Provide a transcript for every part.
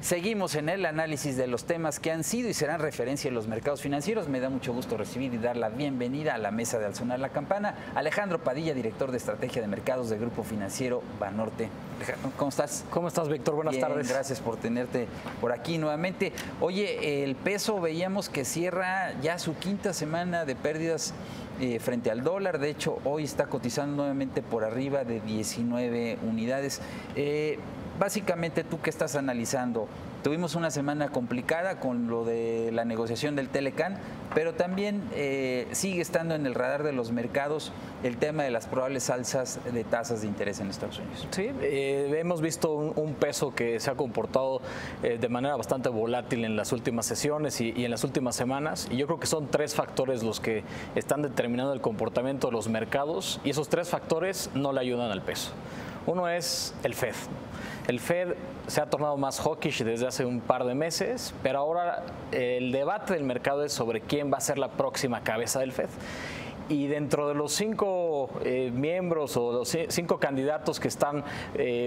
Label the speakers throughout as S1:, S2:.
S1: Seguimos en el análisis de los temas que han sido y serán referencia en los mercados financieros. Me da mucho gusto recibir y dar la bienvenida a la mesa de Al Sonar la Campana. Alejandro Padilla, director de Estrategia de Mercados del Grupo Financiero Banorte. Alejandro, ¿cómo estás?
S2: ¿Cómo estás, Víctor? Buenas tardes.
S1: Gracias por tenerte por aquí nuevamente. Oye, el peso veíamos que cierra ya su quinta semana de pérdidas frente al dólar. De hecho, hoy está cotizando nuevamente por arriba de 19 unidades. Básicamente, ¿tú qué estás analizando? Tuvimos una semana complicada con lo de la negociación del Telecán, pero también sigue estando en el radar de los mercados el tema de las probables alzas de tasas de interés en Estados Unidos.
S2: Sí, hemos visto un peso que se ha comportado de manera bastante volátil en las últimas sesiones y en las últimas semanas, y yo creo que son tres factores los que están determinando el comportamiento de los mercados, y esos tres factores no le ayudan al peso. Uno es el Fed. El Fed se ha tornado más hawkish desde hace un par de meses, pero ahora el debate del mercado es sobre quién va a ser la próxima cabeza del Fed. Y dentro de los 5 miembros o los 5 candidatos que están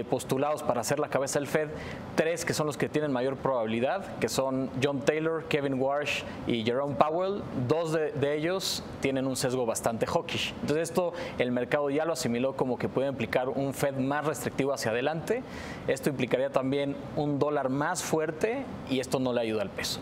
S2: postulados para ser la cabeza del Fed, 3 que son los que tienen mayor probabilidad, que son John Taylor, Kevin Warsh y Jerome Powell, 2 de ellos tienen un sesgo bastante hawkish. Entonces esto el mercado ya lo asimiló como que puede implicar un Fed más restrictivo hacia adelante. Esto implicaría también un dólar más fuerte y esto no le ayuda al peso.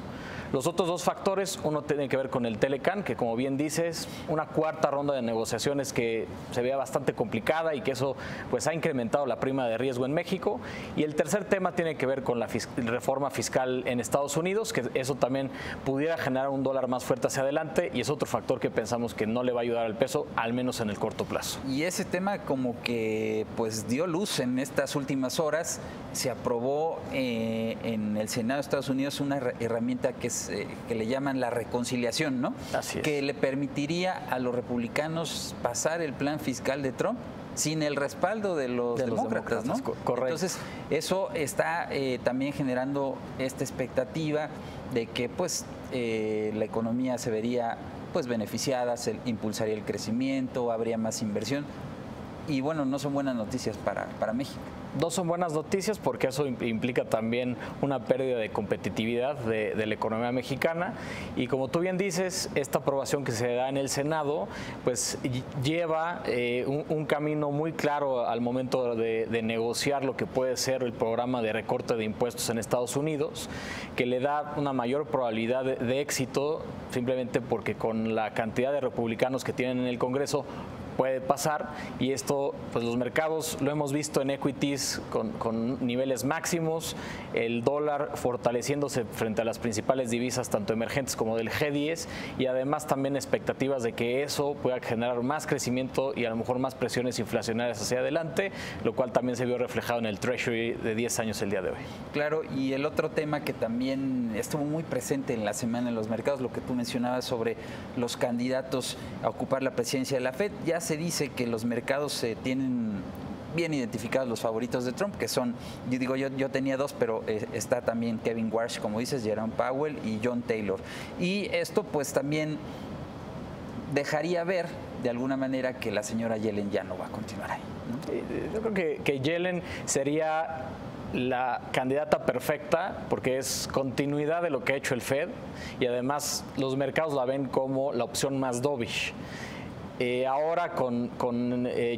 S2: Los otros dos factores, uno tiene que ver con el Telecán, que como bien dices, una cuarta ronda de negociaciones que se veía bastante complicada y que eso pues ha incrementado la prima de riesgo en México. Y el tercer tema tiene que ver con la reforma fiscal en Estados Unidos, que eso también pudiera generar un dólar más fuerte hacia adelante, y es otro factor que pensamos que no le va a ayudar al peso, al menos en el corto plazo.
S1: Y ese tema como que pues dio luz en estas últimas horas. Se aprobó en el Senado de Estados Unidos una herramienta que le llaman la reconciliación, ¿no?
S2: Así es.
S1: Que le permitiría a los republicanos pasar el plan fiscal de Trump sin el respaldo de los demócratas, ¿no?
S2: Correcto.
S1: Entonces, eso está también generando esta expectativa de que pues la economía se vería pues beneficiada, se impulsaría el crecimiento, habría más inversión. Y bueno, no son buenas noticias para México.
S2: No son buenas noticias porque eso implica también una pérdida de competitividad de la economía mexicana, y como tú bien dices, esta aprobación que se da en el Senado pues lleva un camino muy claro al momento de negociar lo que puede ser el programa de recorte de impuestos en Estados Unidos, que le da una mayor probabilidad de éxito simplemente porque con la cantidad de republicanos que tienen en el Congreso puede pasar, y esto pues los mercados lo hemos visto en equities con niveles máximos, el dólar fortaleciéndose frente a las principales divisas tanto emergentes como del G10, y además también expectativas de que eso pueda generar más crecimiento y a lo mejor más presiones inflacionarias hacia adelante, lo cual también se vio reflejado en el Treasury de 10 años el día de hoy.
S1: Claro, y el otro tema que también estuvo muy presente en la semana en los mercados, lo que tú mencionabas sobre los candidatos a ocupar la presidencia de la Fed. Ya se dice que los mercados tienen bien identificados los favoritos de Trump, que son, yo tenía 2, pero está también Kevin Warsh, como dices, Jerome Powell y John Taylor. Y esto pues también dejaría ver de alguna manera que la señora Yellen ya no va a continuar ahí, ¿no?
S2: Yo creo que Yellen sería la candidata perfecta porque es continuidad de lo que ha hecho el Fed, y además los mercados la ven como la opción más dovish. Ahora con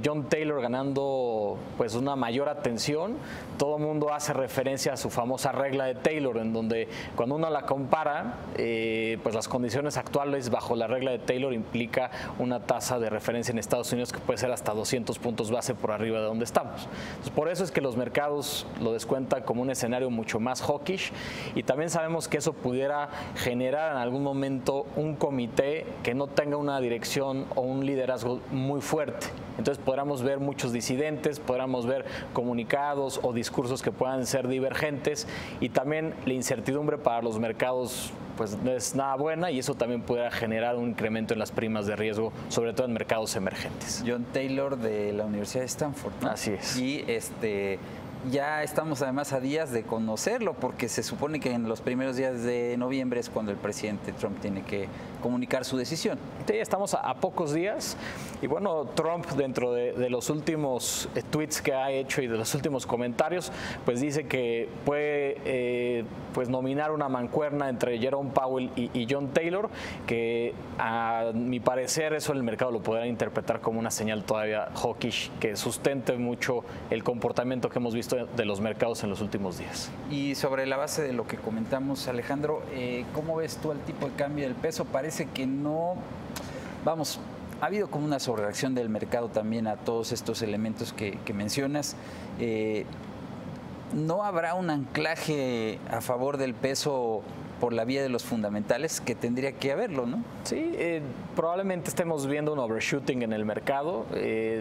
S2: John Taylor ganando pues una mayor atención, todo el mundo hace referencia a su famosa regla de Taylor, en donde cuando uno la compara, pues las condiciones actuales bajo la regla de Taylor implica una tasa de referencia en Estados Unidos que puede ser hasta 200 puntos base por arriba de donde estamos. Entonces, por eso es que los mercados lo descuentan como un escenario mucho más hawkish, y también sabemos que eso pudiera generar en algún momento un comité que no tenga una dirección o un liderazgo muy fuerte. Entonces podríamos ver muchos disidentes, podríamos ver comunicados o discursos que puedan ser divergentes, y también la incertidumbre para los mercados pues no es nada buena, y eso también pudiera generar un incremento en las primas de riesgo, sobre todo en mercados emergentes.
S1: John Taylor de la Universidad de Stanford, ¿no?
S2: Así es.
S1: Y ya estamos además a días de conocerlo, porque se supone que en los primeros días de noviembre es cuando el presidente Trump tiene que comunicar su decisión.
S2: Sí, estamos a pocos días y bueno, Trump dentro de los últimos tweets que ha hecho y de los últimos comentarios, pues dice que puede pues nominar una mancuerna entre Jerome Powell y John Taylor, que a mi parecer eso el mercado lo podrá interpretar como una señal todavía hawkish que sustente mucho el comportamiento que hemos visto de los mercados en los últimos días.
S1: Y sobre la base de lo que comentamos, Alejandro, ¿cómo ves tú el tipo de cambio del peso? Parece que no, vamos, ha habido como una sobrereacción del mercado también a todos estos elementos que mencionas. ¿No habrá un anclaje a favor del peso por la vía de los fundamentales, que tendría que haberlo, ¿no?
S2: Sí, probablemente estemos viendo un overshooting en el mercado.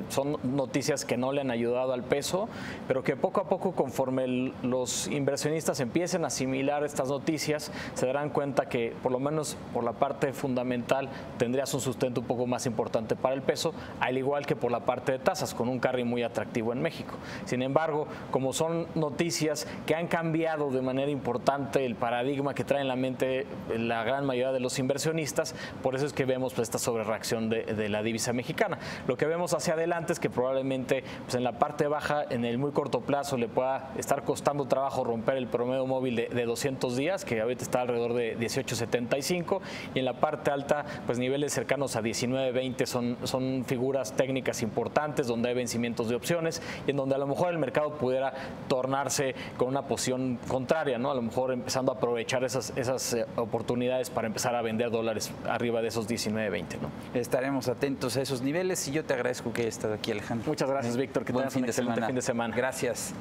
S2: Son noticias que no le han ayudado al peso, pero que poco a poco, conforme los inversionistas empiecen a asimilar estas noticias, se darán cuenta que por lo menos por la parte fundamental tendrías un sustento un poco más importante para el peso, al igual que por la parte de tasas, con un carry muy atractivo en México. Sin embargo, como son noticias que han cambiado de manera importante el paradigma que traen en la mente la gran mayoría de los inversionistas, por eso es que vemos pues, esta sobrereacción de la divisa mexicana. Lo que vemos hacia adelante es que probablemente pues, en la parte baja, en el muy corto plazo, le pueda estar costando trabajo romper el promedio móvil de 200 días, que ahorita está alrededor de 18.75, y en la parte alta, pues niveles cercanos a 19.20 son figuras técnicas importantes, donde hay vencimientos de opciones, y en donde a lo mejor el mercado pudiera tornarse con una posición contraria, ¿no? A lo mejor empezando a aprovechar esas oportunidades para empezar a vender dólares arriba de esos 19.20, ¿no?
S1: Estaremos atentos a esos niveles y yo te agradezco que hayas estado aquí, Alejandro.
S2: Muchas gracias, Víctor. Que
S1: Buen
S2: tengas un excelente fin de semana.
S1: Gracias.